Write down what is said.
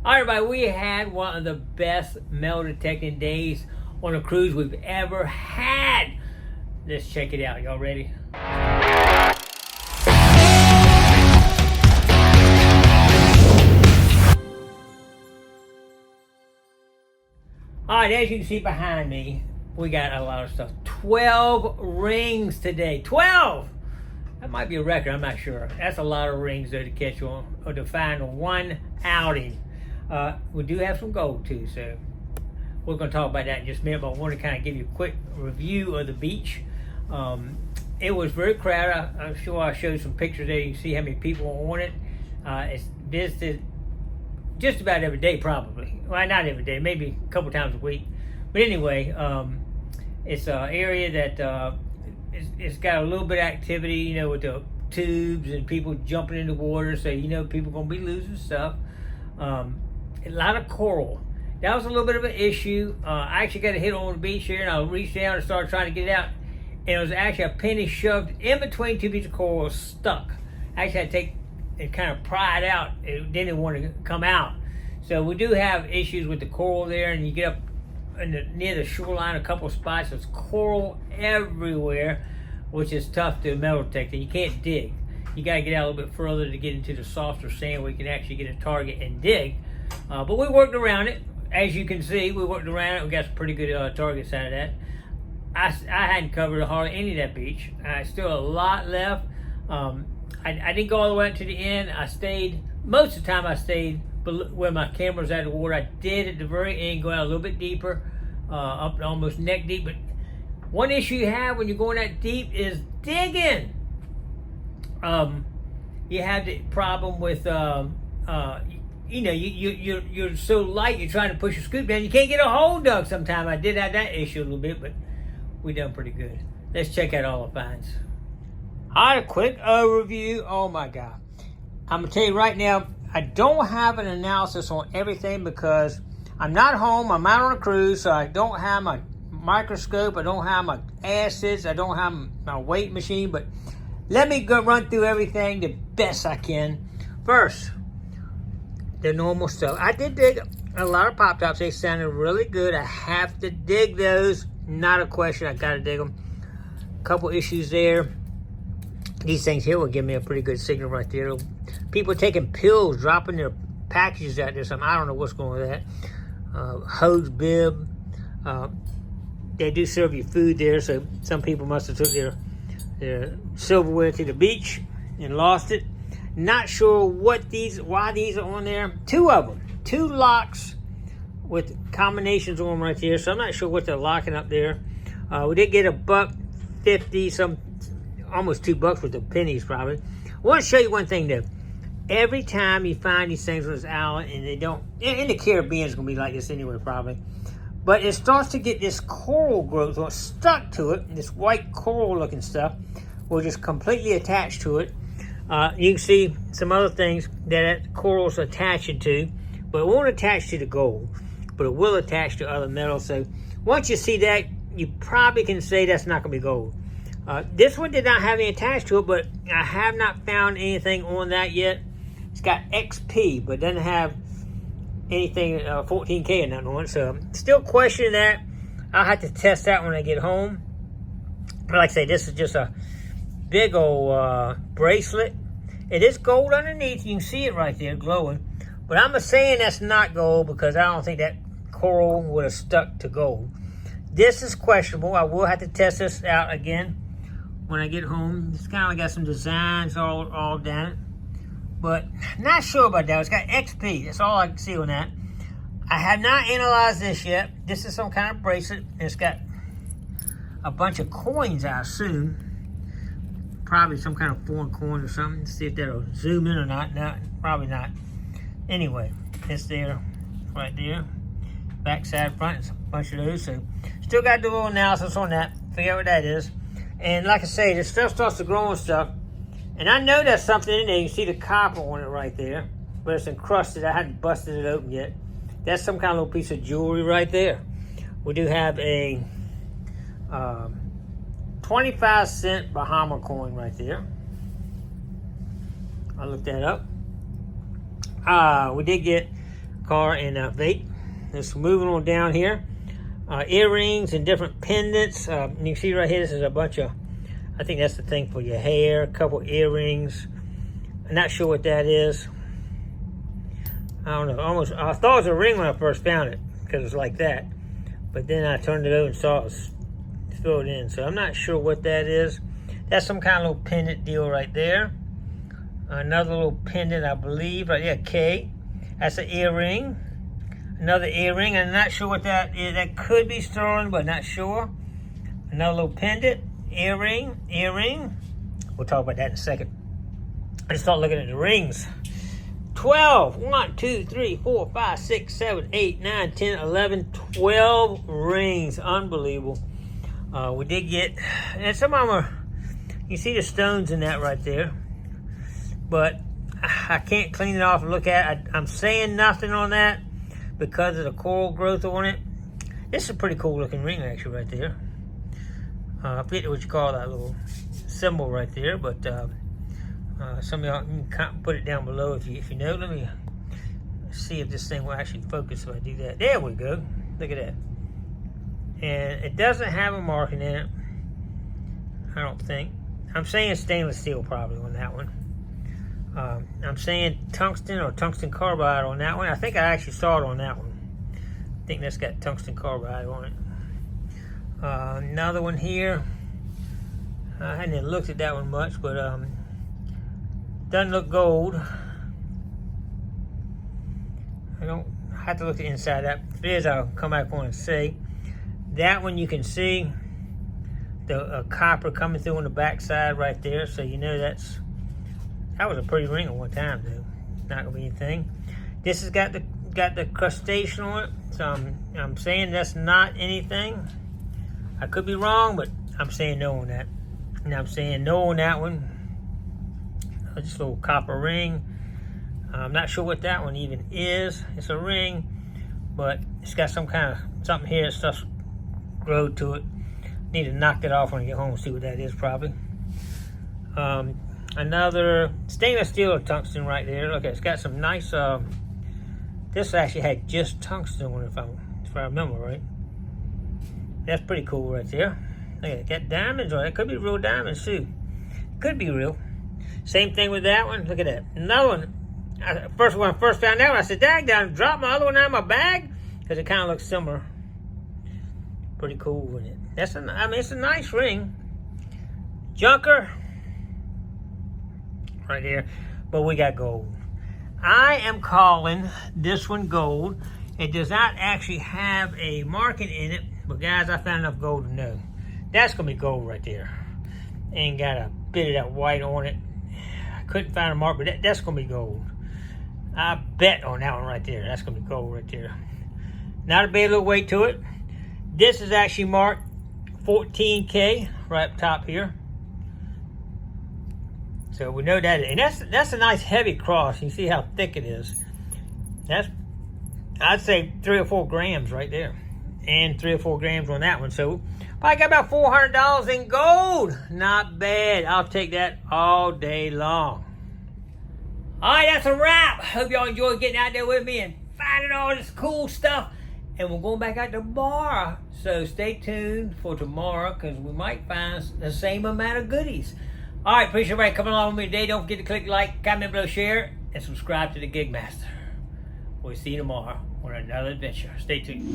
All right, everybody, we had one of the best metal detecting days on a cruise we've ever had. Let's check it out. Y'all ready? All right, as you can see behind me, we got a lot of stuff. 12 rings today. 12! That might be a record, I'm not sure. That's a lot of rings there to catch on, or to find on one outing. We do have some gold too, so we're going to talk about that in just a minute, but I want to kind of give you a quick review of the beach. It was very crowded. I'm sure I'll show you some pictures there. You can see how many people are on it. It's visited just about every day, probably. Well, not every day, maybe a couple times a week. But anyway, it's an area that it's got a little bit of activity, you know, with the tubes and people jumping in the water, so you know people are going to be losing stuff. A lot of coral. That was a little bit of an issue. I actually got a hit on the beach here, and I reached down and started trying to get it out, and it was actually a penny shoved in between two pieces of coral, stuck. I actually had to take and kind of pry it out. It didn't want to come out. So we do have issues with the coral there, and you get up near the shoreline, a couple of spots, there's coral everywhere, which is tough to metal detect. You can't dig. You got to get out a little bit further to get into the softer sand where you can actually get a target and dig. But we worked around it. As you can see, we worked around it. We got some pretty good targets out of that. I hadn't covered hardly any of that beach. Still a lot left. I didn't go all the way up to the end. I stayed, most of the time I stayed where my camera's out of the water. I did at the very end go out a little bit deeper, up almost neck deep. But one issue you have when you're going that deep is digging. You have the problem with, you know, you're so light, you're trying to push your scoop down, you can't get a hole dug sometimes. I did have that issue a little bit, but we done pretty good. Let's check out all the finds. All right, a quick overview. Oh my God. I'm gonna tell you right now, I don't have an analysis on everything because I'm not home, I'm out on a cruise, so I don't have my microscope, I don't have my acids, I don't have my weight machine, but let me go run through everything the best I can. First, the normal stuff. I did dig a lot of pop tops. They sounded really good. I have to dig those. Not a question. I got to dig them. A couple issues there. These things here will give me a pretty good signal right there. People taking pills, dropping their packages out there. Something. I don't know what's going on with that. Hose bib. They do serve you food there, so some people must have took their silverware to the beach and lost it. Not sure why these are on there. Two of them, 2 locks with combinations on them right there. So I'm not sure what they're locking up there. We did get $1.50, some almost $2 with the pennies probably. I want to show you one thing though. Every time you find these things on this island, and they don't, in the Caribbean it's gonna be like this anyway probably, but it starts to get this coral growth or stuck to it. This white coral looking stuff will just completely attach to it. You can see some other things that coral's attaching to, but it won't attach to the gold, but it will attach to other metals. So once you see that, you probably can say that's not going to be gold. This one did not have any attached to it, but I have not found anything on that yet. It's got XP, but doesn't have anything 14K or nothing on it. So I'm still questioning that. I'll have to test that when I get home. But like I say, this is just a big old bracelet. It is gold underneath. You can see it right there glowing. But I'm saying that's not gold because I don't think that coral would have stuck to gold. This is questionable. I will have to test this out again when I get home. It's kind of got some designs all down it. But not sure about that. It's got XP. That's all I can see on that. I have not analyzed this yet. This is some kind of bracelet. It's got a bunch of coins, I assume. Probably some kind of foreign coin or something. Let's see if that'll zoom in or not. No, probably not. Anyway, it's there, right there. Back side, front, it's a bunch of those. So, still got to do a little analysis on that. Figure out what that is. And like I say, this stuff starts to grow and stuff. And I know there's something in there. You can see the copper on it right there. But it's encrusted. I hadn't busted it open yet. That's some kind of little piece of jewelry right there. We do have a 25-cent Bahama coin right there. I looked that up. We did get car and vape. Just moving on down here. Earrings and different pendants. You can see right here, this is a bunch of, I think that's the thing for your hair. A couple earrings. I'm not sure what that is. I don't know. Almost, I thought it was a ring when I first found it because it's like that. But then I turned it over and saw it was filled in. So I'm not sure what that is. That's some kind of little pendant deal right there. Another little pendant, I believe, right there, K. That's an earring. Another earring. I'm not sure what that is. That could be sterling, but not sure. Another little pendant, earring. We'll talk about that in a second. Let's start looking at the rings. 12. 1, 2, 3, 4, 5, 6, 7, 8, 9, 10, 11, 12 rings. Unbelievable. We did get, and some of them are, you see the stones in that right there. But I can't clean it off and look at it. I'm saying nothing on that because of the coral growth on it. This is a pretty cool looking ring actually right there. I forget what you call that little symbol right there, but some of y'all can put it down below if you know. Let me see if this thing will actually focus if I do that. There we go. Look at that. And it doesn't have a marking in it, I don't think. I'm saying stainless steel probably on that one. I'm saying tungsten or tungsten carbide on that one. I think I actually saw it on that one. I think that's got tungsten carbide on it. Another one here. I hadn't looked at that one much, but doesn't look gold. I don't have to look at the inside of that. If it is, I'll come back on and see. That one you can see the copper coming through on the back side right there, so you know that was a pretty ring at one time, though. Not gonna be anything. This has got the crustacean on it, so I'm saying that's not anything. I could be wrong, but I'm saying no on that. And I'm saying no on that one. Just a little copper ring. I'm not sure what that one even is. It's a ring, but it's got some kind of something here that stuff's growed to it. Need to knock that off when I get home and see what that is probably. Another stainless steel or tungsten right there. Look, it's got some nice, this actually had just tungsten on it if I remember right. That's pretty cool right there. Look at it, got diamonds on it. It could be real diamonds too. Could be real. Same thing with that one. Look at that. Another one. When I first found that one, I said, "Dag, down, drop my other one out of my bag," because it kind of looks similar. Pretty cool with it. It's a nice ring. Junker. Right here. But we got gold. I am calling this one gold. It does not actually have a marking in it, but guys, I found enough gold to know. That's going to be gold right there. Ain't got a bit of that white on it. I couldn't find a mark, but that's going to be gold. I bet on that one right there. That's going to be gold right there. Not a bad little weight to it. This is actually marked 14K right up top here. So we know that, and that's a nice heavy cross. You see how thick it is. That's, I'd say 3 or 4 grams right there, and 3 or 4 grams on that one. So I got about $400 in gold. Not bad. I'll take that all day long. All right, that's a wrap. Hope y'all enjoyed getting out there with me and finding all this cool stuff. And we're going back out tomorrow. So stay tuned for tomorrow because we might find the same amount of goodies. All right, appreciate everybody coming along with me today. Don't forget to click like, comment below, share, and subscribe to the Gigmaster. We'll see you tomorrow on another adventure. Stay tuned.